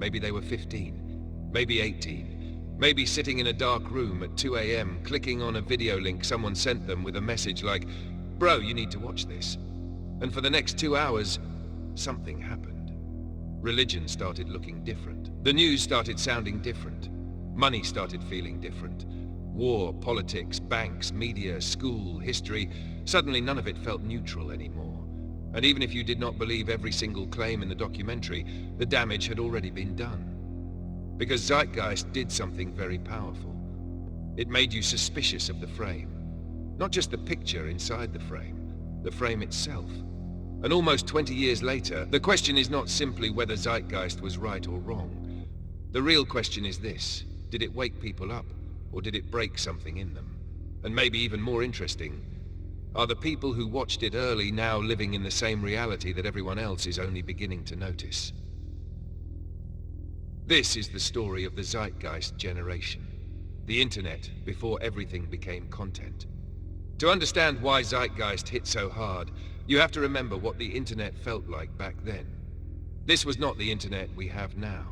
Maybe they were 15, maybe 18, maybe sitting in a dark room at 2 a.m. clicking on a video link someone sent them with a message like, "Bro, you need to watch this." And for the next 2 hours, something happened. Religion started looking different. The news started sounding different. Money started feeling different. War, politics, banks, media, school, history, suddenly none of it felt neutral anymore. And even if you did not believe every single claim in the documentary, the damage had already been done. Because Zeitgeist did something very powerful. It made you suspicious of the frame. Not just the picture inside the frame itself. And almost 20 years later, the question is not simply whether Zeitgeist was right or wrong. The real question is this: did it wake people up, or did it break something in them? And maybe even more interesting, are the people who watched it early now living in the same reality that everyone else is only beginning to notice? This is the story of the Zeitgeist generation. The internet before everything became content. To understand why Zeitgeist hit so hard, you have to remember what the internet felt like back then. This was not the internet we have now.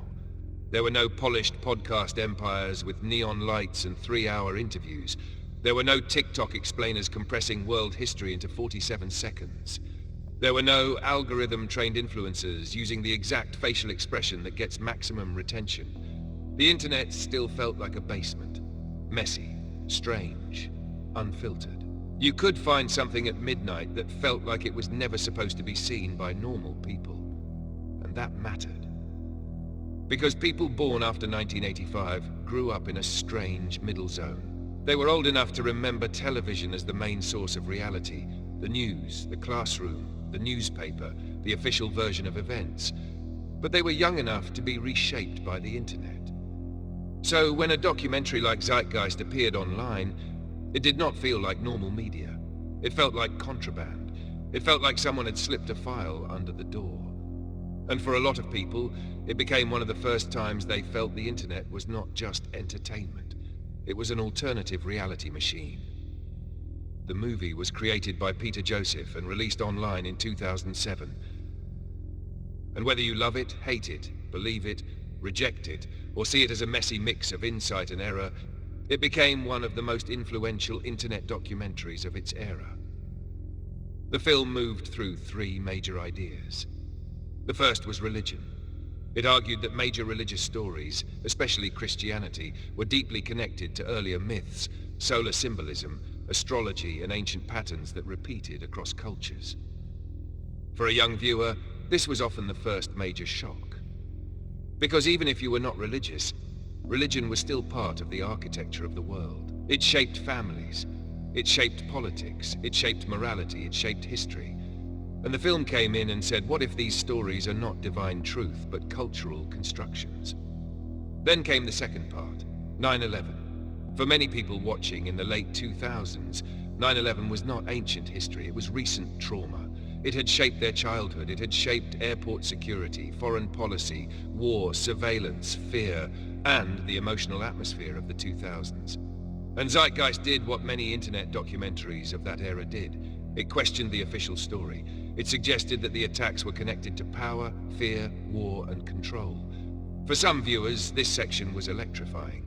There were no polished podcast empires with neon lights and 3-hour interviews. There were no TikTok explainers compressing world history into 47 seconds. There were no algorithm-trained influencers using the exact facial expression that gets maximum retention. The internet still felt like a basement. Messy, strange, unfiltered. You could find something at midnight that felt like it was never supposed to be seen by normal people. And that mattered. Because people born after 1985 grew up in a strange middle zone. They were old enough to remember television as the main source of reality, the news, the classroom, the newspaper, the official version of events. But they were young enough to be reshaped by the internet. So when a documentary like Zeitgeist appeared online, it did not feel like normal media. It felt like contraband. It felt like someone had slipped a file under the door. And for a lot of people, it became one of the first times they felt the internet was not just entertainment. It was an alternative reality machine. The movie was created by Peter Joseph and released online in 2007. And whether you love it, hate it, believe it, reject it, or see it as a messy mix of insight and error, it became one of the most influential internet documentaries of its era. The film moved through 3 major ideas. The first was religion. It argued that major religious stories, especially Christianity, were deeply connected to earlier myths, solar symbolism, astrology, and ancient patterns that repeated across cultures. For a young viewer, this was often the first major shock. Because even if you were not religious, religion was still part of the architecture of the world. It shaped families, it shaped politics, it shaped morality, it shaped history. And the film came in and said, what if these stories are not divine truth, but cultural constructions? Then came the second part, 9/11. For many people watching in the late 2000s, 9/11 was not ancient history, it was recent trauma. It had shaped their childhood, it had shaped airport security, foreign policy, war, surveillance, fear, and the emotional atmosphere of the 2000s. And Zeitgeist did what many internet documentaries of that era did. It questioned the official story. It suggested that the attacks were connected to power, fear, war, and control. For some viewers, this section was electrifying.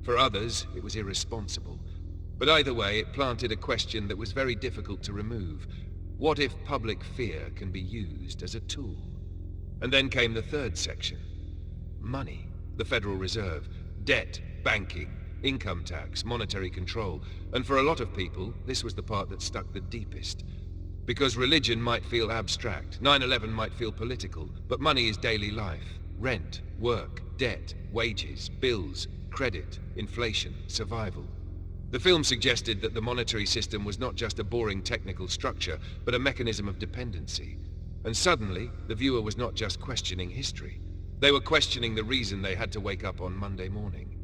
For others, it was irresponsible. But either way, it planted a question that was very difficult to remove. What if public fear can be used as a tool? And then came the third section. Money, the Federal Reserve, debt, banking, income tax, monetary control. And for a lot of people, this was the part that stuck the deepest. Because religion might feel abstract, 9/11 might feel political, but money is daily life. Rent, work, debt, wages, bills, credit, inflation, survival. The film suggested that the monetary system was not just a boring technical structure, but a mechanism of dependency. And suddenly, the viewer was not just questioning history. They were questioning the reason they had to wake up on Monday morning.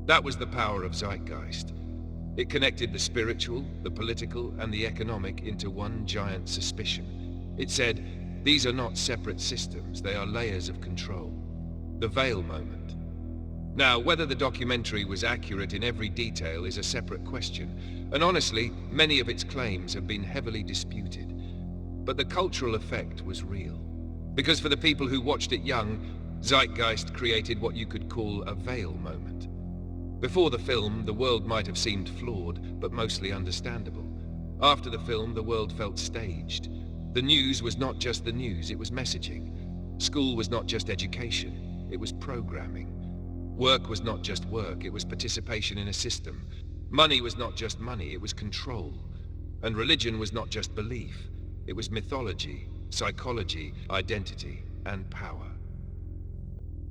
That was the power of Zeitgeist. It connected the spiritual, the political, and the economic into one giant suspicion. It said, these are not separate systems, they are layers of control. The veil moment. Now, whether the documentary was accurate in every detail is a separate question, and honestly, many of its claims have been heavily disputed. But the cultural effect was real. Because for the people who watched it young, Zeitgeist created what you could call a veil moment. Before the film, the world might have seemed flawed, but mostly understandable. After the film, the world felt staged. The news was not just the news, it was messaging. School was not just education, it was programming. Work was not just work, it was participation in a system. Money was not just money, it was control. And religion was not just belief, it was mythology, psychology, identity, and power.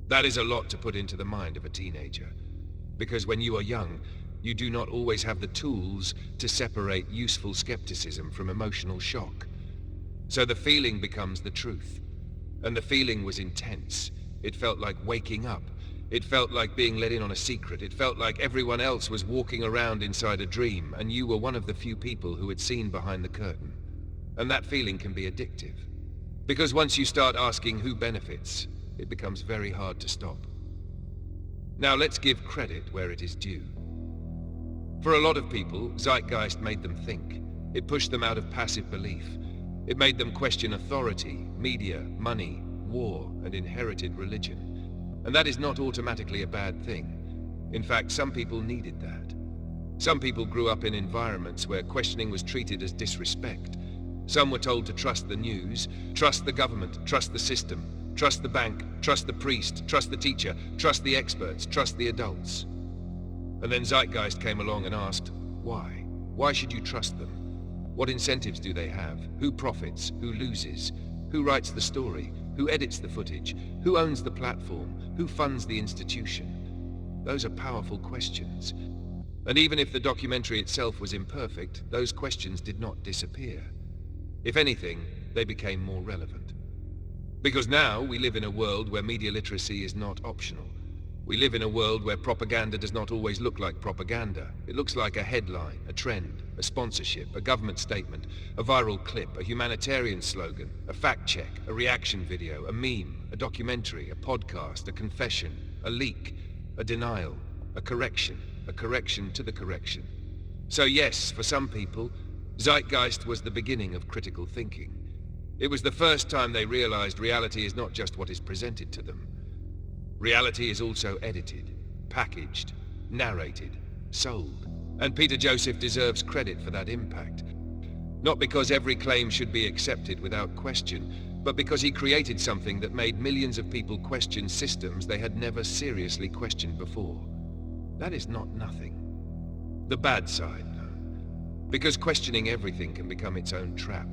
That is a lot to put into the mind of a teenager. Because when you are young, you do not always have the tools to separate useful skepticism from emotional shock. So the feeling becomes the truth. And the feeling was intense. It felt like waking up. It felt like being let in on a secret. It felt like everyone else was walking around inside a dream, and you were one of the few people who had seen behind the curtain. And that feeling can be addictive. Because once you start asking who benefits, it becomes very hard to stop. Now let's give credit where it is due. For a lot of people, Zeitgeist made them think. It pushed them out of passive belief. It made them question authority, media, money, war, and inherited religion. And that is not automatically a bad thing. In fact, some people needed that. Some people grew up in environments where questioning was treated as disrespect. Some were told to trust the news, trust the government, trust the system, trust the bank, trust the priest, trust the teacher, trust the experts, trust the adults. And then Zeitgeist came along and asked, why? Why should you trust them? What incentives do they have? Who profits? Who loses? Who writes the story? Who edits the footage? Who owns the platform? Who funds the institution? Those are powerful questions. And even if the documentary itself was imperfect, those questions did not disappear. If anything, they became more relevant. Because now we live in a world where media literacy is not optional. We live in a world where propaganda does not always look like propaganda. It looks like a headline, a trend, a sponsorship, a government statement, a viral clip, a humanitarian slogan, a fact check, a reaction video, a meme, a documentary, a podcast, a confession, a leak, a denial, a correction to the correction. So yes, for some people, Zeitgeist was the beginning of critical thinking. It was the first time they realized reality is not just what is presented to them. Reality is also edited, packaged, narrated, sold. And Peter Joseph deserves credit for that impact. Not because every claim should be accepted without question, but because he created something that made millions of people question systems they had never seriously questioned before. That is not nothing. The bad side, no. Because questioning everything can become its own trap.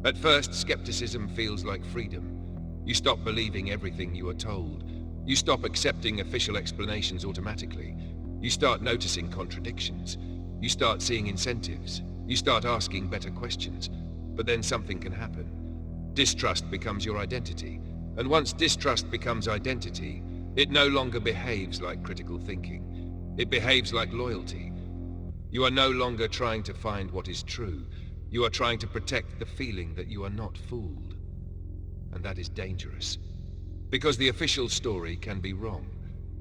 At first, skepticism feels like freedom. You stop believing everything you are told. You stop accepting official explanations automatically. You start noticing contradictions. You start seeing incentives. You start asking better questions. But then something can happen. Distrust becomes your identity. And once distrust becomes identity, it no longer behaves like critical thinking. It behaves like loyalty. You are no longer trying to find what is true. You are trying to protect the feeling that you are not fooled. And that is dangerous. Because the official story can be wrong.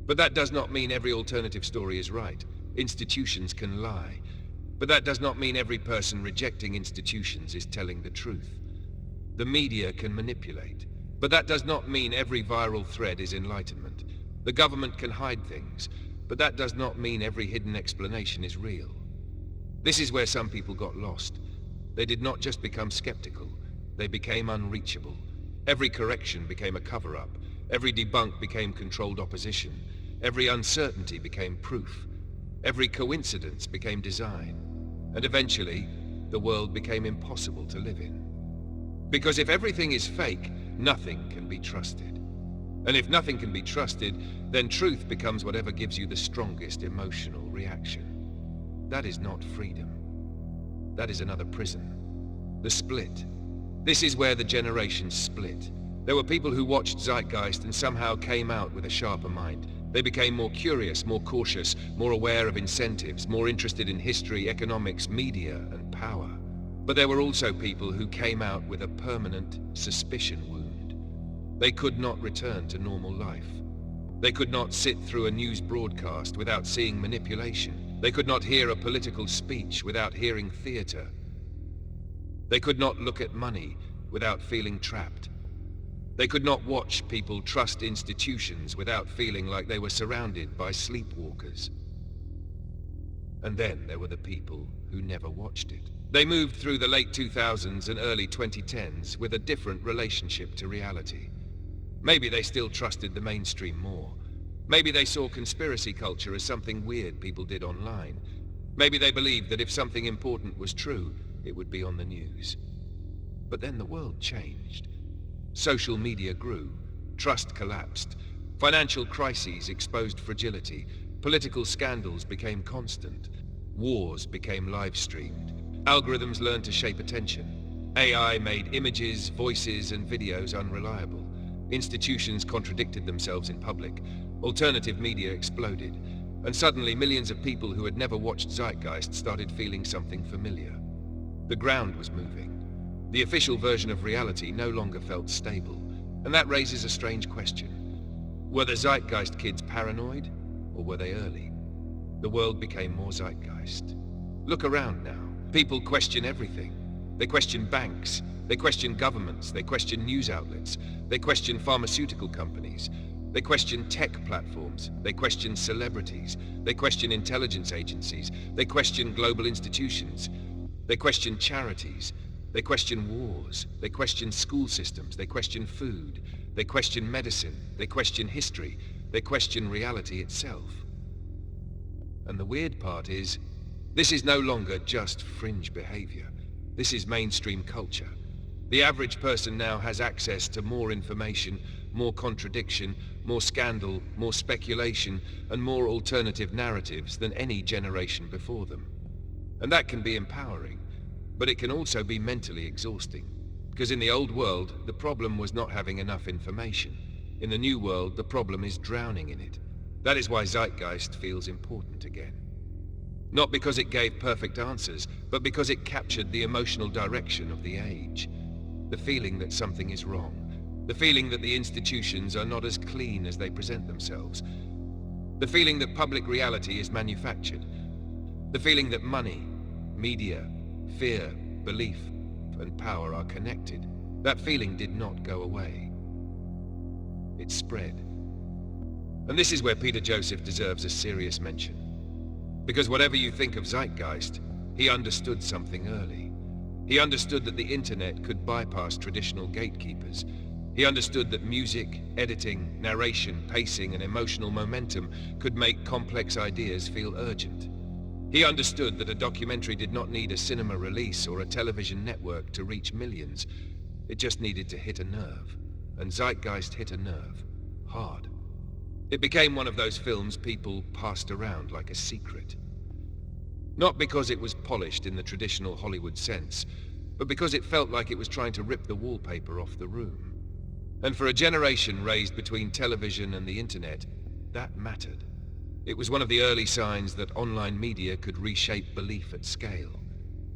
But that does not mean every alternative story is right. Institutions can lie. But that does not mean every person rejecting institutions is telling the truth. The media can manipulate. But that does not mean every viral thread is enlightenment. The government can hide things. But that does not mean every hidden explanation is real. This is where some people got lost. They did not just become skeptical. They became unreachable. Every correction became a cover-up. Every debunk became controlled opposition. Every uncertainty became proof. Every coincidence became design. And eventually, the world became impossible to live in. Because if everything is fake, nothing can be trusted. And if nothing can be trusted, then truth becomes whatever gives you the strongest emotional reaction. That is not freedom. That is another prison. The split. This is where the generations split. There were people who watched Zeitgeist and somehow came out with a sharper mind. They became more curious, more cautious, more aware of incentives, more interested in history, economics, media, and power. But there were also people who came out with a permanent suspicion wound. They could not return to normal life. They could not sit through a news broadcast without seeing manipulation. They could not hear a political speech without hearing theater. They could not look at money without feeling trapped. They could not watch people trust institutions without feeling like they were surrounded by sleepwalkers. And then there were the people who never watched it. They moved through the late 2000s and early 2010s with a different relationship to reality. Maybe they still trusted the mainstream more. Maybe they saw conspiracy culture as something weird people did online. Maybe they believed that if something important was true, it would be on the news. But then the world changed. Social media grew. Trust collapsed. Financial crises exposed fragility. Political scandals became constant. Wars became live-streamed. Algorithms learned to shape attention. AI made images, voices, and videos unreliable. Institutions contradicted themselves in public. Alternative media exploded. And suddenly millions of people who had never watched Zeitgeist started feeling something familiar. The ground was moving. The official version of reality no longer felt stable. And that raises a strange question. Were the Zeitgeist kids paranoid? Or were they early? The world became more Zeitgeist. Look around now. People question everything. They question banks. They question governments. They question news outlets. They question pharmaceutical companies. They question tech platforms. They question celebrities. They question intelligence agencies. They question global institutions. They question charities. They question wars. They question school systems. They question food. They question medicine. They question history. They question reality itself. And the weird part is, this is no longer just fringe behavior. This is mainstream culture. The average person now has access to more information, more contradiction, more scandal, more speculation, and more alternative narratives than any generation before them. And that can be empowering, but it can also be mentally exhausting. Because in the old world, the problem was not having enough information. In the new world, the problem is drowning in it. That is why Zeitgeist feels important again. Not because it gave perfect answers, but because it captured the emotional direction of the age. The feeling that something is wrong. The feeling that the institutions are not as clean as they present themselves. The feeling that public reality is manufactured. The feeling that money, media, fear, belief, and power are connected. That feeling did not go away. It spread. And this is where Peter Joseph deserves a serious mention. Because whatever you think of Zeitgeist, he understood something early. He understood that the internet could bypass traditional gatekeepers. He understood that music, editing, narration, pacing, and emotional momentum could make complex ideas feel urgent. He understood that a documentary did not need a cinema release or a television network to reach millions. It just needed to hit a nerve. And Zeitgeist hit a nerve. Hard. It became one of those films people passed around like a secret. Not because it was polished in the traditional Hollywood sense, but because it felt like it was trying to rip the wallpaper off the room. And for a generation raised between television and the internet, that mattered. It was one of the early signs that online media could reshape belief at scale.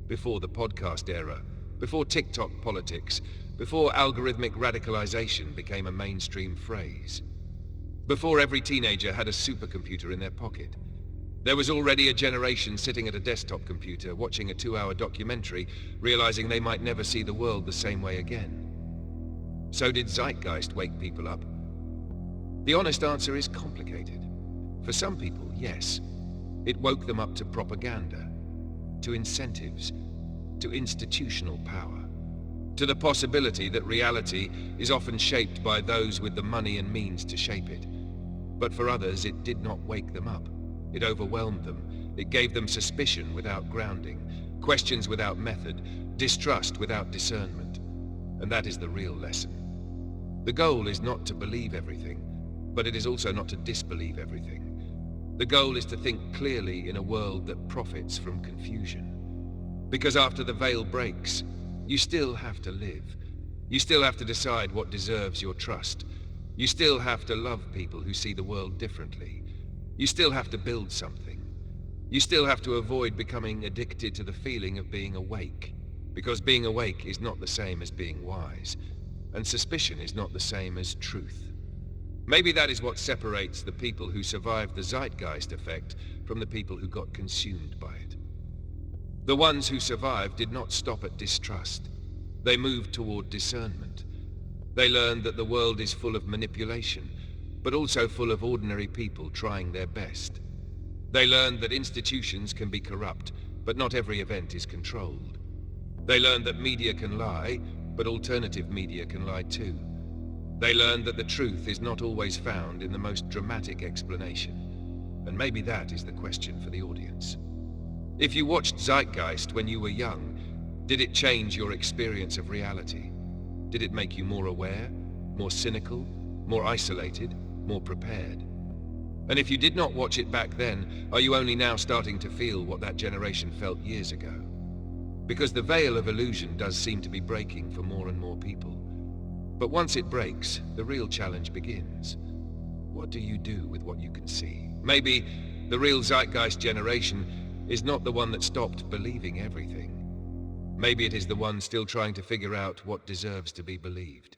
Before the podcast era, before TikTok politics, before algorithmic radicalization became a mainstream phrase. Before every teenager had a supercomputer in their pocket. There was already a generation sitting at a desktop computer watching a 2-hour documentary, realizing they might never see the world the same way again. So did Zeitgeist wake people up? The honest answer is complicated. For some people, yes. It woke them up to propaganda, to incentives, to institutional power, to the possibility that reality is often shaped by those with the money and means to shape it. But for others, it did not wake them up. It overwhelmed them. It gave them suspicion without grounding, questions without method, distrust without discernment. And that is the real lesson. The goal is not to believe everything, but it is also not to disbelieve everything. The goal is to think clearly in a world that profits from confusion. Because after the veil breaks, you still have to live. You still have to decide what deserves your trust. You still have to love people who see the world differently. You still have to build something. You still have to avoid becoming addicted to the feeling of being awake. Because being awake is not the same as being wise. And suspicion is not the same as truth. Maybe that is what separates the people who survived the Zeitgeist effect from the people who got consumed by it. The ones who survived did not stop at distrust. They moved toward discernment. They learned that the world is full of manipulation, but also full of ordinary people trying their best. They learned that institutions can be corrupt, but not every event is controlled. They learned that media can lie, but alternative media can lie too. They learned that the truth is not always found in the most dramatic explanation. And maybe that is the question for the audience. If you watched Zeitgeist when you were young, did it change your experience of reality? Did it make you more aware, more cynical, more isolated, more prepared? And if you did not watch it back then, are you only now starting to feel what that generation felt years ago? Because the veil of illusion does seem to be breaking for more and more people. But once it breaks, the real challenge begins. What do you do with what you can see? Maybe the real Zeitgeist generation is not the one that stopped believing everything. Maybe it is the one still trying to figure out what deserves to be believed.